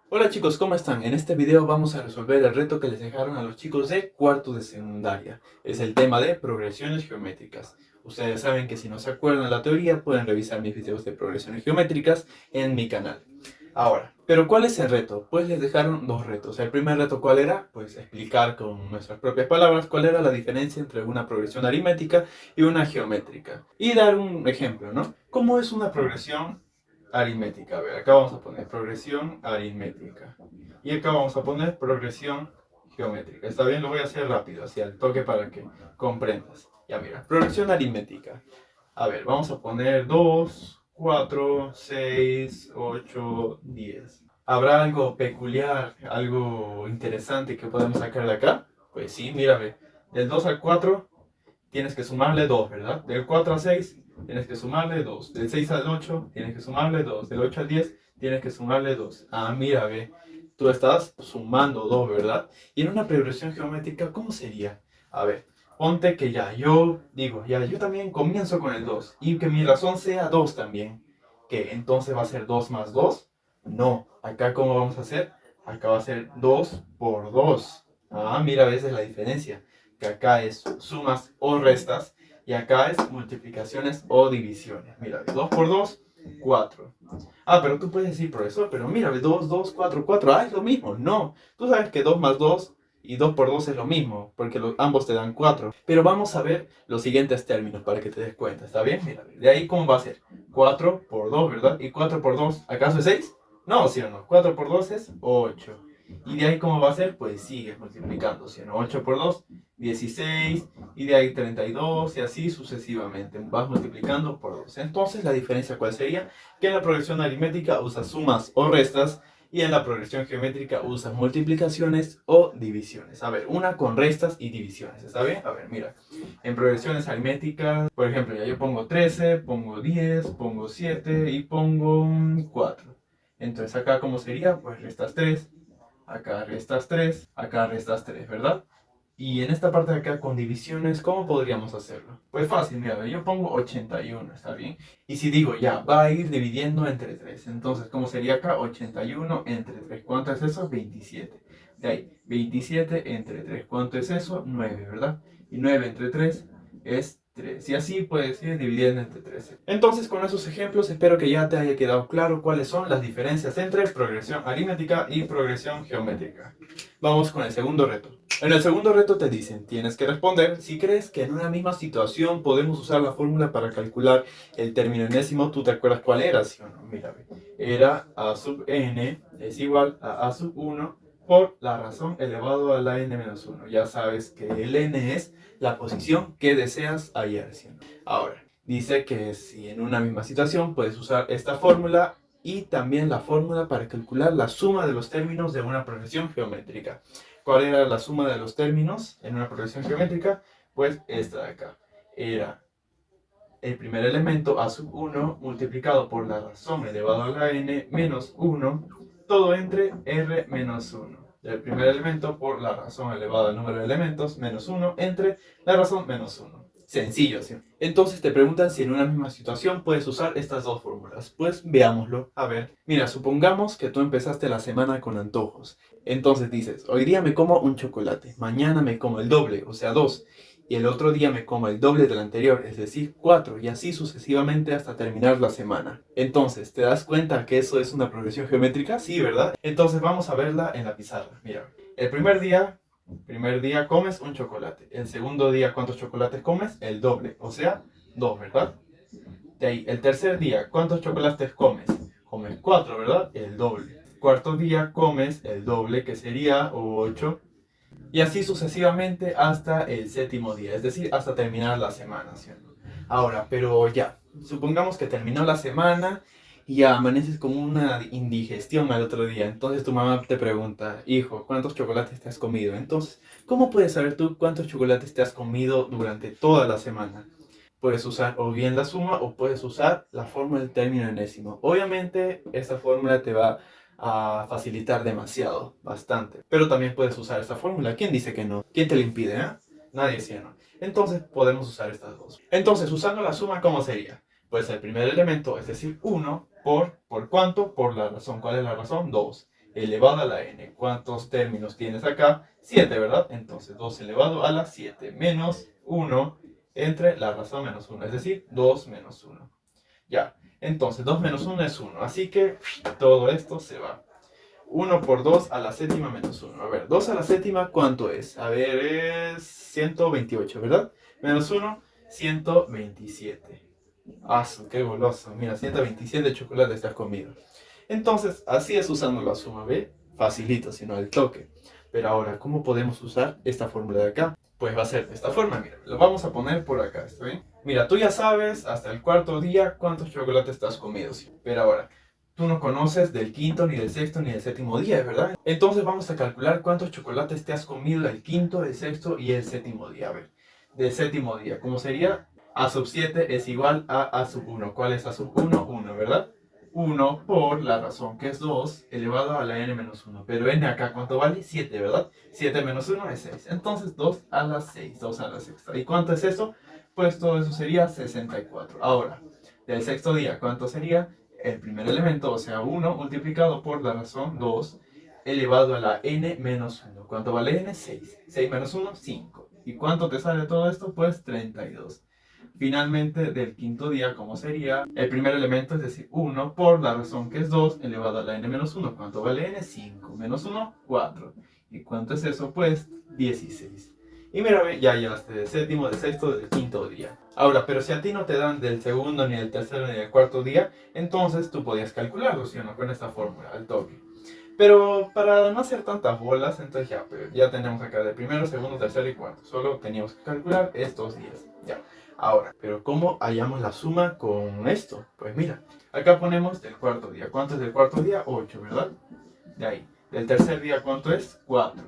Hola chicos, ¿cómo están? En este video vamos a resolver el reto que les dejaron a los chicos de cuarto de secundaria. Es el tema de progresiones geométricas. Ustedes saben que si no se acuerdan de la teoría pueden revisar mis videos de progresiones geométricas en mi canal. Ahora, ¿pero cuál es el reto? Pues les dejaron dos retos. El primer reto, ¿cuál era? Pues explicar con nuestras propias palabras cuál era la diferencia entre una progresión aritmética y una geométrica. Y dar un ejemplo, ¿no? ¿Cómo es una progresión aritmética? A ver, acá vamos a poner progresión aritmética. Y acá vamos a poner progresión geométrica. Está bien, lo voy a hacer rápido, así al toque para que comprendas. Ya mira, progresión aritmética. A ver, vamos a poner 2, 4, 6, 8, 10. ¿Habrá algo peculiar, algo interesante que podemos sacar de acá? Pues sí, mírame. Del 2 al 4 tienes que sumarle 2, ¿verdad? Del 4 al 6 tienes que sumarle 2. Del 6 al 8 tienes que sumarle 2. Del 8 al 10 tienes que sumarle 2. Ah, mira, ve. Tú estás sumando 2, ¿verdad? Y en una progresión geométrica, ¿cómo sería? A ver, ponte que ya, yo digo, ya, yo también comienzo con el 2. Y que mi razón sea 2 también. ¿Que entonces va a ser 2 más 2? No. Acá, ¿cómo vamos a hacer? Acá va a ser 2 por 2. Ah, mira, a veces la diferencia que acá es sumas o restas, y acá es multiplicaciones o divisiones. Mira, 2 por 2, 4. Ah, pero tú puedes decir, profesor, pero mira, 2, 2, 4, 4. Ah, es lo mismo. No, tú sabes que 2 más 2 y 2 por 2 es lo mismo, porque ambos te dan 4. Pero vamos a ver los siguientes términos para que te des cuenta, ¿está bien? Mira, de ahí cómo va a ser. 4 por 2, ¿verdad? ¿Y 4 por 2 acaso es 6? No, ¿sí o no? 4 por 2 es 8. ¿Y de ahí cómo va a ser? Pues sigues multiplicando, ¿sí o no? 8 por 2, 16, y de ahí 32 y así sucesivamente. Vas multiplicando por 2. Entonces, ¿la diferencia cuál sería? Que en la progresión aritmética usas sumas o restas y en la progresión geométrica usas multiplicaciones o divisiones. A ver, una con restas y divisiones, ¿está bien? A ver, mira, en progresiones aritméticas, por ejemplo, ya yo pongo 13, pongo 10, pongo 7 y pongo 4. Entonces acá, ¿cómo sería? Pues restas 3, acá restas 3, acá restas 3, ¿verdad? Y en esta parte de acá con divisiones, ¿cómo podríamos hacerlo? Pues fácil, mira, yo pongo 81, ¿está bien? Y si digo ya, va a ir dividiendo entre 3, entonces, ¿cómo sería acá? 81 entre 3, ¿cuánto es eso? 27. De ahí, 27 entre 3, ¿cuánto es eso? 9, ¿verdad? Y 9 entre 3 es 3. Y así puedes ir dividiendo entre 13. Entonces, con esos ejemplos, espero que ya te haya quedado claro cuáles son las diferencias entre progresión aritmética y progresión geométrica. Vamos con el segundo reto. En el segundo reto te dicen, tienes que responder si crees que en una misma situación podemos usar la fórmula para calcular el término enésimo. ¿Tú te acuerdas cuál era? ¿Sí o no? Mira, era a sub n es igual a sub 1 por la razón elevado a la n menos 1. Ya sabes que el n es la posición que deseas hallar. ¿Sí o no? Ahora, dice que si en una misma situación puedes usar esta fórmula y también la fórmula para calcular la suma de los términos de una progresión geométrica. ¿Cuál era la suma de los términos en una progresión geométrica? Pues esta de acá. Era el primer elemento a sub 1 multiplicado por la razón elevado a la n menos 1, todo entre r menos 1. El primer elemento por la razón elevada al número de elementos menos 1 entre la razón menos 1. Sencillo, ¿sí? Entonces te preguntan si en una misma situación puedes usar estas dos fórmulas. Pues veámoslo. A ver, mira, supongamos que tú empezaste la semana con antojos. Entonces dices, hoy día me como un chocolate, mañana me como el doble, o sea, 2, y el otro día me como el doble del anterior, es decir, 4, y así sucesivamente hasta terminar la semana. Entonces, ¿te das cuenta que eso es una progresión geométrica? Sí, ¿verdad? Entonces vamos a verla en la pizarra. Mira, el primer día comes un chocolate. El segundo día, ¿cuántos chocolates comes? El doble, o sea, 2, ¿verdad? De ahí, el tercer día, ¿cuántos chocolates comes? Comes 4, ¿verdad? El doble. Cuarto día comes el doble, que sería 8. Y así sucesivamente hasta el séptimo día, es decir, hasta terminar la semana, ¿sí o no? Ahora, pero ya, supongamos que terminó la semana y ya amaneces con una indigestión al otro día. Entonces tu mamá te pregunta, hijo, ¿cuántos chocolates te has comido? Entonces, ¿cómo puedes saber tú cuántos chocolates te has comido durante toda la semana? Puedes usar o bien la suma o puedes usar la fórmula del término enésimo. Obviamente, esta fórmula te va a facilitar demasiado, bastante. Pero también puedes usar esta fórmula. ¿Quién dice que no? ¿Quién te lo impide? Nadie dice no. Entonces podemos usar estas dos. Entonces, usando la suma, ¿cómo sería? Pues el primer elemento, es decir, 1 ¿por cuánto? Por la razón. ¿Cuál es la razón? 2. elevado a la n. ¿Cuántos términos tienes acá? 7, ¿verdad? Entonces 2 elevado a la 7 menos 1 entre la razón menos 1, es decir, 2 menos 1. Ya, entonces 2 menos 1 es 1, así que todo esto se va. 1 por 2 a la séptima menos 1. A ver, 2 a la séptima, ¿cuánto es? A ver, es 128, ¿verdad? Menos 1, 127. ¡Qué goloso! Mira, 127 chocolates te has comido. Entonces, así es usando la suma, ¿ve? Facilito, sino al toque. Pero ahora, ¿cómo podemos usar esta fórmula de acá? Pues va a ser de esta forma, mira. Lo vamos a poner por acá, ¿está bien? Mira, tú ya sabes hasta el cuarto día cuántos chocolates te has comido, ¿sí? Pero ahora, tú no conoces del quinto, ni del sexto, ni del séptimo día, ¿verdad? Entonces vamos a calcular cuántos chocolates te has comido el quinto, el sexto y el séptimo día. A ver, del séptimo día, ¿cómo sería? A sub 7 es igual a sub 1. ¿Cuál es a sub 1? 1, ¿verdad? 1 por la razón que es 2 elevado a la n menos 1. Pero n acá, ¿cuánto vale? 7, ¿verdad? 7 menos 1 es 6. Entonces 2 a la 6, 2 a la sexta. ¿Y cuánto es eso? Pues todo eso sería 64. Ahora, del sexto día, ¿cuánto sería? El primer elemento, o sea 1 multiplicado por la razón 2 elevado a la n menos 1. ¿Cuánto vale n? 6. 6 menos 1, 5. ¿Y cuánto te sale todo esto? Pues 32. Finalmente, del quinto día, ¿cómo sería? El primer elemento, es decir, 1 por la razón que es 2 elevado a la n menos 1. ¿Cuánto vale n? 5. Menos 1, 4. ¿Y cuánto es eso? Pues 16. Y mira, ya llevaste del séptimo, del sexto, del quinto día. Ahora, pero si a ti no te dan del segundo, ni del tercero, ni del cuarto día, entonces tú podías calcularlo, ¿sí o no? Con esta fórmula, al toque. Pero para no hacer tantas bolas, entonces ya tenemos acá del primero, segundo, tercero y cuarto. Solo teníamos que calcular estos días. Ya. Ahora, pero ¿cómo hallamos la suma con esto? Pues mira, acá ponemos del cuarto día. ¿Cuánto es del cuarto día? 8, ¿verdad? De ahí. Del tercer día, ¿cuánto es? 4.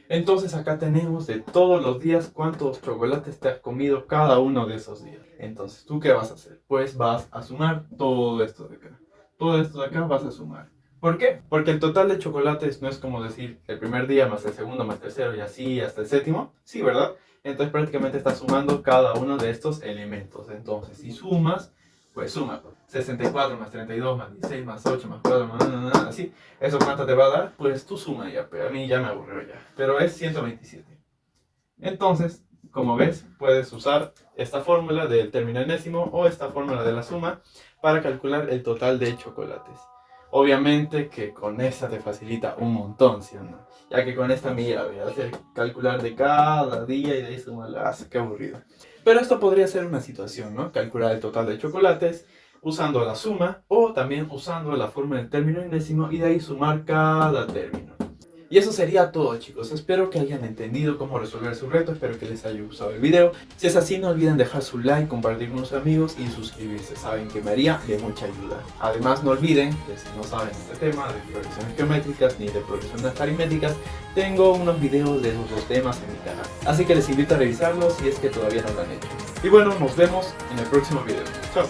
Entonces acá tenemos de todos los días cuántos chocolates te has comido cada uno de esos días. Entonces, ¿tú qué vas a hacer? Pues vas a sumar todo esto de acá. Todo esto de acá vas a sumar. ¿Por qué? Porque el total de chocolates no es como decir el primer día más el segundo más el tercero y así hasta el séptimo. Sí, ¿verdad? Entonces prácticamente estás sumando cada uno de estos elementos. Entonces, si sumas, pues suma 64 más 32 más 16 más 8 más 4 más así. ¿Eso cuánto te va a dar? Pues tú suma ya, pero a mí ya me aburrió ya. Pero es 127. Entonces, como ves, puedes usar esta fórmula del término enésimo o esta fórmula de la suma para calcular el total de chocolates. Obviamente que con esta te facilita un montón, ¿sí o no? Ya que con esta mira voy a hacer calcular de cada día y de ahí sumarla. ¡Qué aburrido! Pero esto podría ser una situación, ¿no? Calcular el total de chocolates usando la suma o también usando la fórmula del término enésimo y de ahí sumar cada término. Y eso sería todo, chicos. Espero que hayan entendido cómo resolver su reto. Espero que les haya gustado el video. Si es así, no olviden dejar su like, compartir con sus amigos y suscribirse. Saben que me haría de mucha ayuda. Además, no olviden que si no saben este tema de progresiones geométricas ni de progresiones aritméticas, tengo unos videos de esos dos temas en mi canal. Así que les invito a revisarlos si es que todavía no lo han hecho. Y bueno, nos vemos en el próximo video. Chao.